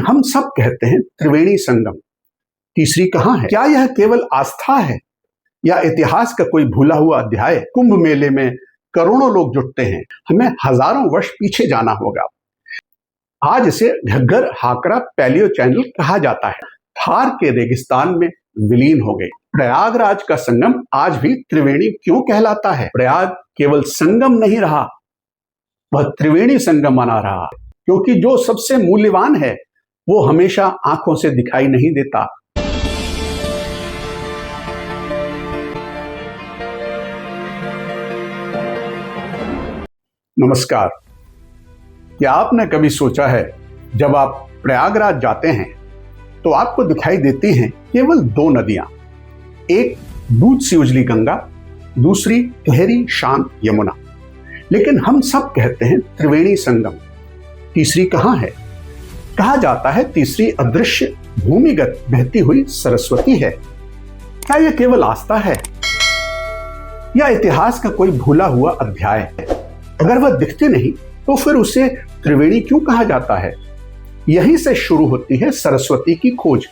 हम सब कहते हैं त्रिवेणी संगम, तीसरी कहां है? क्या यह केवल आस्था है या इतिहास का कोई भूला हुआ अध्याय? कुंभ मेले में करोड़ों लोग जुटते हैं, हमें हजारों वर्ष पीछे जाना होगा। आज इसे घग्गर हाकरा पैलियो चैनल कहा जाता है। थार के रेगिस्तान में विलीन हो गई। प्रयागराज का संगम आज भी त्रिवेणी क्यों कहलाता है? प्रयाग केवल संगम नहीं रहा, वह त्रिवेणी संगम बना रहा, क्योंकि जो सबसे मूल्यवान है वो हमेशा आंखों से दिखाई नहीं देता। नमस्कार। क्या आपने कभी सोचा है जब आप प्रयागराज जाते हैं तो आपको दिखाई देती हैं केवल दो नदियां, एक दूध सी उजली गंगा, दूसरी गहरी शांत यमुना। लेकिन हम सब कहते हैं त्रिवेणी संगम, तीसरी कहां है? कहा जाता है तीसरी अदृश्य भूमिगत बहती हुई सरस्वती है। क्या यह केवल आस्था है या इतिहास का कोई भूला हुआ अध्याय है? अगर वह दिखती नहीं तो फिर उसे त्रिवेणी क्यों कहा जाता है? यहीं से शुरू होती है सरस्वती की खोज,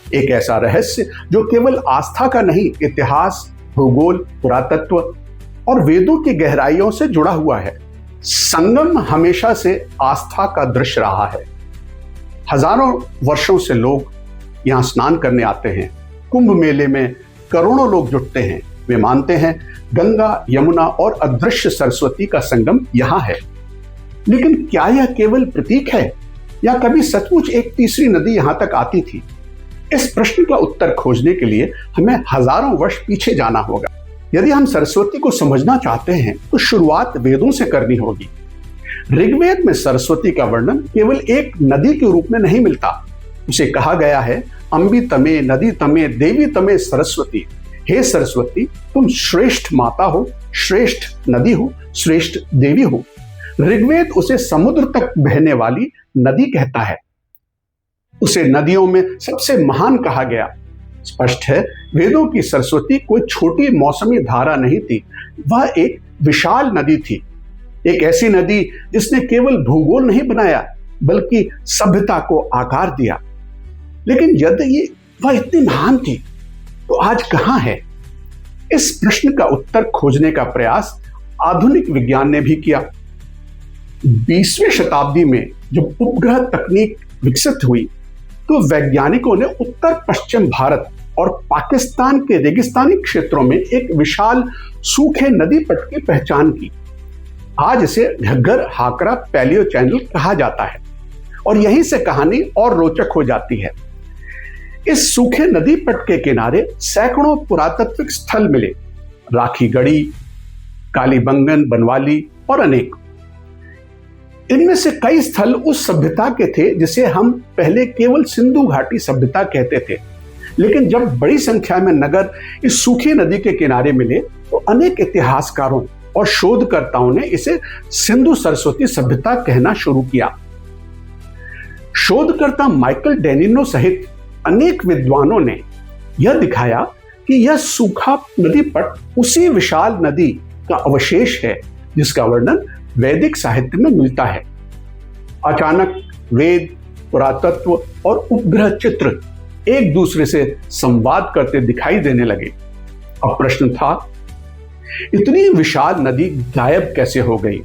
एक ऐसा रहस्य जो केवल आस्था का नहीं, इतिहास, भूगोल, पुरातत्व और वेदों की गहराइयों से जुड़ा हुआ है। संगम हमेशा से आस्था का दृश्य रहा है। हजारों वर्षों से लोग यहाँ स्नान करने आते हैं। कुंभ मेले में करोड़ों लोग जुटते हैं। वे मानते हैं गंगा, यमुना और अदृश्य सरस्वती का संगम यहाँ है। लेकिन क्या यह केवल प्रतीक है या कभी सचमुच एक तीसरी नदी यहाँ तक आती थी? इस प्रश्न का उत्तर खोजने के लिए हमें हजारों वर्ष पीछे जाना होगा। यदि हम सरस्वती को समझना चाहते हैं तो शुरुआत वेदों से करनी होगी। ऋग्वेद में सरस्वती का वर्णन केवल एक नदी के रूप में नहीं मिलता। उसे कहा गया है, अंबी तमे नदी तमे देवी तमे सरस्वती। हे सरस्वती, तुम श्रेष्ठ माता हो, श्रेष्ठ नदी हो, श्रेष्ठ देवी हो। ऋग्वेद उसे समुद्र तक बहने वाली नदी कहता है। उसे नदियों में सबसे महान कहा गया। स्पष्ट है, वेदों की सरस्वती कोई छोटी मौसमी धारा नहीं थी, वह एक विशाल नदी थी। एक ऐसी नदी जिसने केवल भूगोल नहीं बनाया बल्कि सभ्यता को आकार दिया। लेकिन यदि वह इतनी महान थी तो आज कहां है? इस प्रश्न का उत्तर खोजने का प्रयास आधुनिक विज्ञान ने भी किया। 20वीं शताब्दी में जब उपग्रह तकनीक विकसित हुई तो वैज्ञानिकों ने उत्तर पश्चिम भारत और पाकिस्तान के रेगिस्तानी क्षेत्रों में एक विशाल सूखे नदी पट की पहचान की। आज इसे घग्गर हाकरा पैलियो चैनल कहा जाता है और यहीं से कहानी और रोचक हो जाती है। इस सूखे नदी पट के किनारे सैकड़ों पुरातात्विक स्थल मिले, राखी गढ़ी, कालीबंगन, बनवाली और अनेक। इनमें से कई स्थल उस सभ्यता के थे जिसे हम पहले केवल सिंधु घाटी सभ्यता कहते थे। लेकिन जब बड़ी संख्या में नगर इस सूखी नदी के किनारे मिले तो अनेक इतिहासकारों और शोधकर्ताओं ने इसे सिंधु सरस्वती सभ्यता कहना शुरू किया। शोधकर्ता माइकल डेनिनो सहित अनेक विद्वानों ने यह दिखाया कि यह सूखा नदी पट उसी विशाल नदी का अवशेष है जिसका वर्णन वैदिक साहित्य में मिलता है। अचानक वेद, पुरातत्व और उपग्रह चित्र एक दूसरे से संवाद करते दिखाई देने लगे। अब प्रश्न था, इतनी विशाल नदी गायब कैसे हो गई?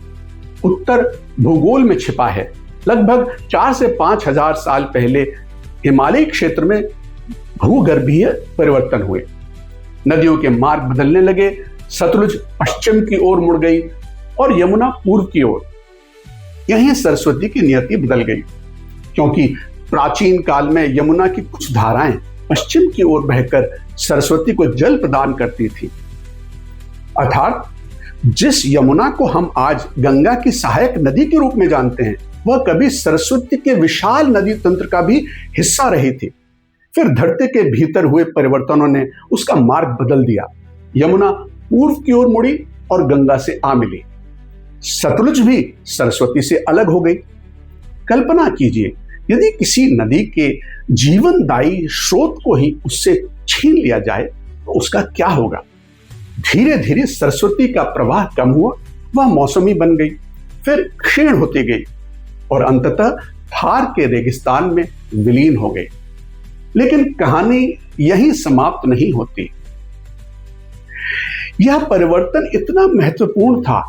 उत्तर भूगोल में छिपा है। लगभग 4 से 5 हजार साल पहले हिमालयी क्षेत्र में भूगर्भीय परिवर्तन हुए। नदियों के मार्ग बदलने लगे। सतलुज पश्चिम की ओर मुड़ गई और यमुना पूर्व की ओर। यहीं सरस्वती की नियति बदल गई, क्योंकि प्राचीन काल में यमुना की कुछ धाराएं पश्चिम की ओर बहकर सरस्वती को जल प्रदान करती थी। अर्थात जिस यमुना को हम आज गंगा की सहायक नदी के रूप में जानते हैं, वह कभी सरस्वती के विशाल नदी तंत्र का भी हिस्सा रही थी। फिर धरती के भीतर हुए परिवर्तनों ने उसका मार्ग बदल दिया। यमुना पूर्व की ओर मुड़ी और गंगा से आ मिली। सतलुज भी सरस्वती से अलग हो गई। कल्पना कीजिए, यदि किसी नदी के जीवनदायी स्रोत को ही उससे छीन लिया जाए तो उसका क्या होगा? धीरे धीरे सरस्वती का प्रवाह कम हुआ, वह मौसमी बन गई, फिर क्षीण होती गई और अंततः थार के रेगिस्तान में विलीन हो गई। लेकिन कहानी यहीं समाप्त नहीं होती। यह परिवर्तन इतना महत्वपूर्ण था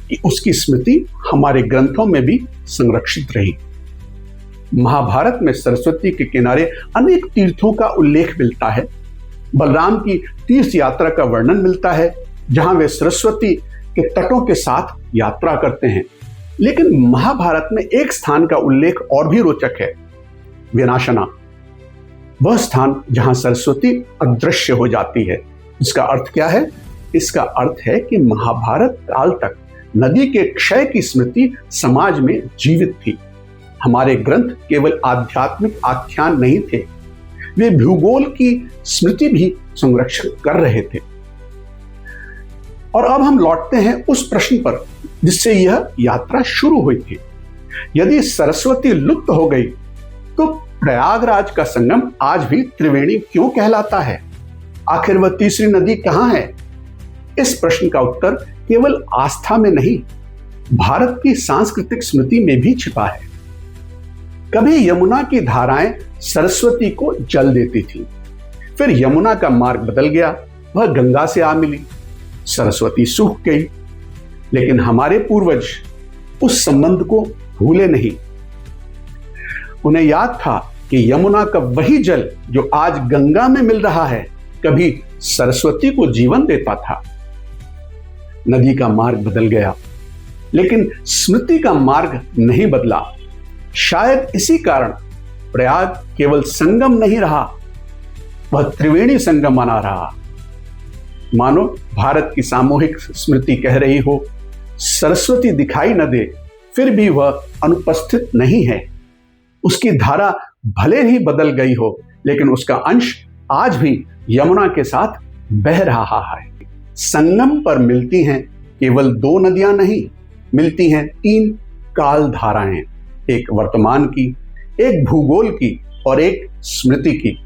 कि उसकी स्मृति हमारे ग्रंथों में भी संरक्षित रही। महाभारत में सरस्वती के किनारे अनेक तीर्थों का उल्लेख मिलता है। बलराम की तीर्थ यात्रा का वर्णन मिलता है, जहां वे सरस्वती के तटों के साथ यात्रा करते हैं। लेकिन महाभारत में एक स्थान का उल्लेख और भी रोचक है, विनाशना। वह स्थान जहां सरस्वती अदृश्य हो जाती है। इसका अर्थ क्या है? इसका अर्थ है कि महाभारत काल तक नदी के क्षय की स्मृति समाज में जीवित थी। हमारे ग्रंथ केवल आध्यात्मिक आख्यान नहीं थे, वे भूगोल की स्मृति भी संरक्षित कर रहे थे। और अब हम लौटते हैं उस प्रश्न पर जिससे यह यात्रा शुरू हुई थी। यदि सरस्वती लुप्त हो गई तो प्रयागराज का संगम आज भी त्रिवेणी क्यों कहलाता है? आखिर वह तीसरी नदी कहां है? इस प्रश्न का उत्तर केवल आस्था में नहीं, भारत की सांस्कृतिक स्मृति में भी छिपा है। कभी यमुना की धाराएं सरस्वती को जल देती थी, फिर यमुना का मार्ग बदल गया, वह गंगा से आ मिली, सरस्वती सूख गई। लेकिन हमारे पूर्वज उस संबंध को भूले नहीं। उन्हें याद था कि यमुना का वही जल जो आज गंगा में मिल रहा है, कभी सरस्वती को जीवन देता था। नदी का मार्ग बदल गया, लेकिन स्मृति का मार्ग नहीं बदला। शायद इसी कारण प्रयाग केवल संगम नहीं रहा, वह त्रिवेणी संगम बना रहा। मानो भारत की सामूहिक स्मृति कह रही हो, सरस्वती दिखाई न दे, फिर भी वह अनुपस्थित नहीं है। उसकी धारा भले ही बदल गई हो, लेकिन उसका अंश आज भी यमुना के साथ बह रहा है। संगम पर मिलती हैं केवल दो नदियां नहीं, मिलती हैं तीन काल धाराएं, एक वर्तमान की, एक भूगोल की और एक स्मृति की।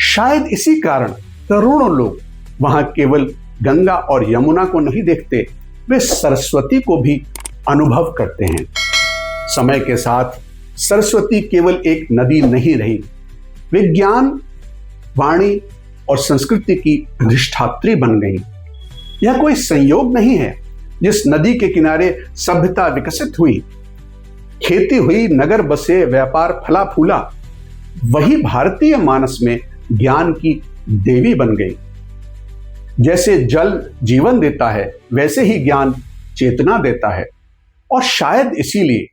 शायद इसी कारण करोड़ों लोग वहां केवल गंगा और यमुना को नहीं देखते, वे सरस्वती को भी अनुभव करते हैं। समय के साथ सरस्वती केवल एक नदी नहीं रही, विज्ञान, वाणी और संस्कृति की अधिष्ठात्री बन गई। यह कोई संयोग नहीं है। जिस नदी के किनारे सभ्यता विकसित हुई, खेती हुई, नगर बसे, व्यापार फला फूला, वही भारतीय मानस में ज्ञान की देवी बन गई। जैसे जल जीवन देता है, वैसे ही ज्ञान चेतना देता है। और शायद इसीलिए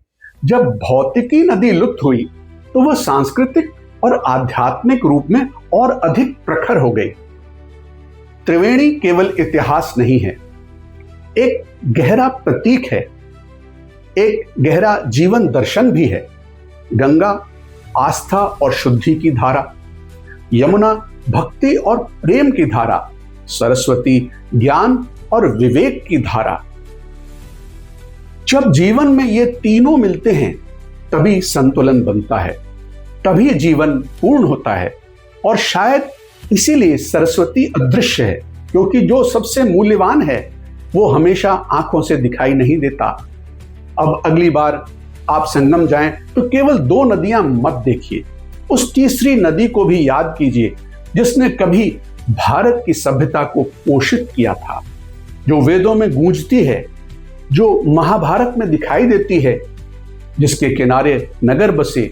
जब भौतिकी नदी लुप्त हुई तो वह सांस्कृतिक और आध्यात्मिक रूप में और अधिक प्रखर हो गई। त्रिवेणी केवल इतिहास नहीं है, एक गहरा प्रतीक है, एक गहरा जीवन दर्शन भी है। गंगा आस्था और शुद्धि की धारा, यमुना भक्ति और प्रेम की धारा, सरस्वती ज्ञान और विवेक की धारा। जब जीवन में ये तीनों मिलते हैं तभी संतुलन बनता है, तभी जीवन पूर्ण होता है। और शायद इसीलिए सरस्वती अदृश्य है, क्योंकि जो सबसे मूल्यवान है वो हमेशा आंखों से दिखाई नहीं देता। अब अगली बार आप संगम जाएं तो केवल दो नदियां मत देखिए, उस तीसरी नदी को भी याद कीजिए जिसने कभी भारत की सभ्यता को पोषित किया था, जो वेदों में गूंजती है, जो महाभारत में दिखाई देती है, जिसके किनारे नगर बसे,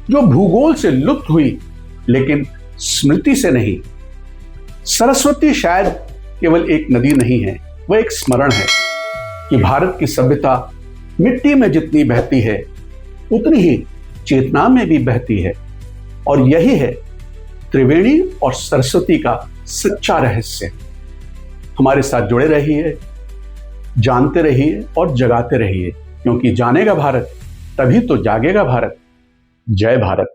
जो भूगोल से लुप्त हुई लेकिन स्मृति से नहीं। सरस्वती शायद केवल एक नदी नहीं है, वह एक स्मरण है कि भारत की सभ्यता मिट्टी में जितनी बहती है उतनी ही चेतना में भी बहती है। और यही है त्रिवेणी और सरस्वती का सच्चा रहस्य। हमारे साथ जुड़े रहिए, जानते रहिए और जगाते रहिए, क्योंकि जानेगा भारत तभी तो जागेगा भारत। जय भारत।